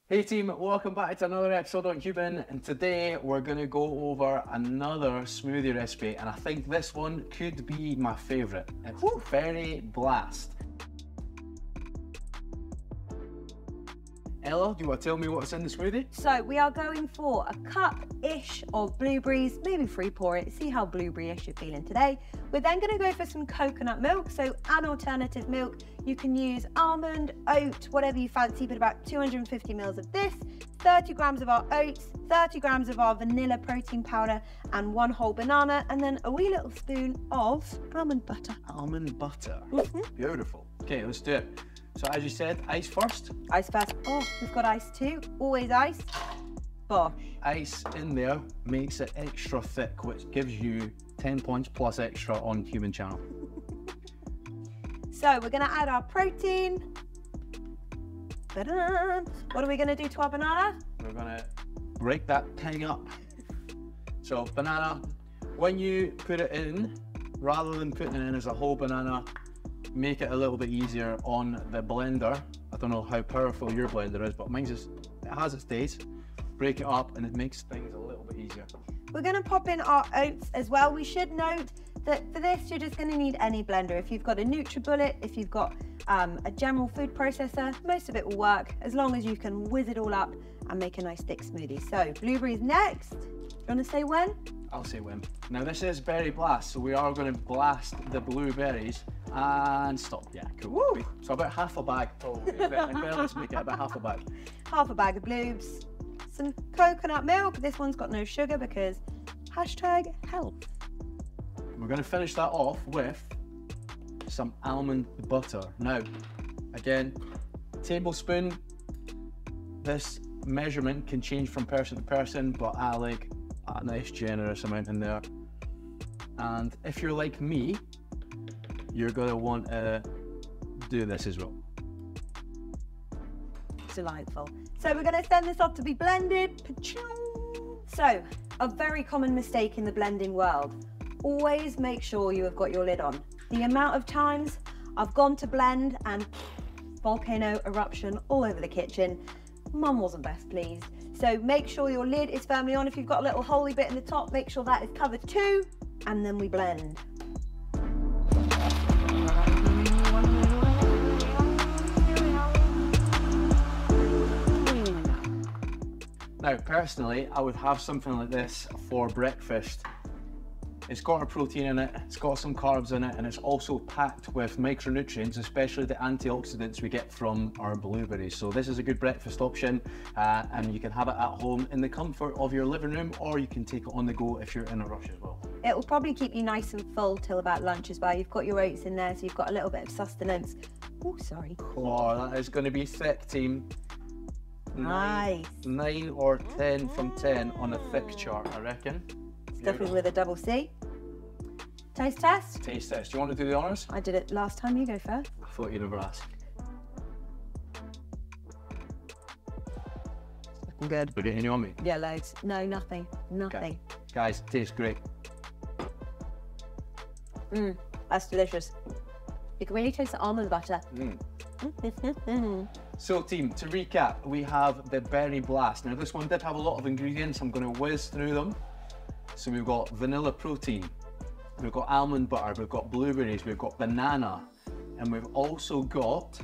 Hey team, welcome back to another episode on HUMN, and today we're going to go over another smoothie recipe, and I think this one could be my favourite. It's Berry Blast. Ella, do you want to tell me what's in the smoothie? So we are going for a cup-ish of blueberries, maybe free pour it, see how blueberry-ish you're feeling today. We're then going to go for some coconut milk, so an alternative milk. You can use almond, oat, whatever you fancy, but about 250 mils of this, 30 grams of our oats, 30 grams of our vanilla protein powder, and 1 whole banana, and then a wee little spoon of almond butter. Almond butter. Beautiful. Okay, let's do it. So as you said, ice first? Ice first. Oh, we've got ice too. Always ice. Bosh. Ice in there makes it extra thick, which gives you 10 points plus extra on HUMN channel. So we're going to add our protein. What are we going to do to our banana? We're going to break that thing up. So banana, when you put it in, rather than putting it in as a whole banana, make it a little bit easier on the blender. I don't know how powerful your blender is, but mine's just, it has its days. Break it up and it makes things a little bit easier. We're going to pop in our oats as well. We should note that for this, you're just going to need any blender. If you've got a NutriBullet, if you've got a general food processor, most of it will work as long as you can whiz it all up and make a nice thick smoothie. So blueberries next. Do you want to say when? I'll say when. Now this is Berry Blast, so we are going to blast the blueberries and stop. Yeah, cool. Woo. So about half a bag probably. Let's make it about half a bag. Half a bag of blues. Some coconut milk. This one's got no sugar because #health. We're going to finish that off with some almond butter. Now, again, tablespoon. This measurement can change from person to person, but I like a nice generous amount in there. And if you're like me, you're going to want to do this as well. Delightful. So we're going to send this off to be blended. So, a very common mistake in the blending world. Always make sure you have got your lid on. The amount of times I've gone to blend and volcano eruption all over the kitchen. Mum wasn't best pleased. So make sure your lid is firmly on. If you've got a little holy bit in the top, make sure that is covered too. And then we blend. Now, personally, I would have something like this for breakfast. It's got a protein in it, it's got some carbs in it, and it's also packed with micronutrients, especially the antioxidants we get from our blueberries. So this is a good breakfast option, and you can have it at home in the comfort of your living room, or you can take it on the go if you're in a rush as well. It will probably keep you nice and full till about lunch as well. You've got your oats in there, so you've got a little bit of sustenance. Oh, sorry. Oh, that is going to be thick, team. Nice. 9 or 10 from 10 on a thick chart, I reckon. Stuffing with a double C. Taste test? Taste test. Do you want to do the honours? I did it last time. You go first. I thought you'd never ask. Good. Put it in your me? Yeah, loads. No, nothing. Nothing. Okay. Guys, tastes great. That's delicious. You can really taste the almond butter. So team, to recap, we have the Berry Blast. Now this one did have a lot of ingredients. I'm going to whiz through them. So we've got vanilla protein, we've got almond butter, we've got blueberries, we've got banana, and we've also got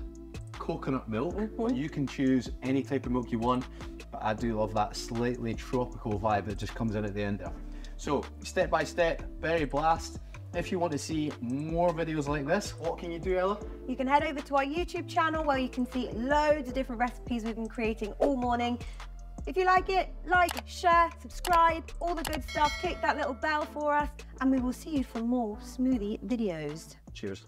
coconut milk. You can choose any type of milk you want, but I do love that slightly tropical vibe that just comes in at the end there. So step by step, Berry Blast. If you want to see more videos like this, what can you do, Ella? You can head over to our YouTube channel where you can see loads of different recipes we've been creating all morning. If you like it, like, share, subscribe, all the good stuff. Click that little bell for us, and we will see you for more smoothie videos. Cheers.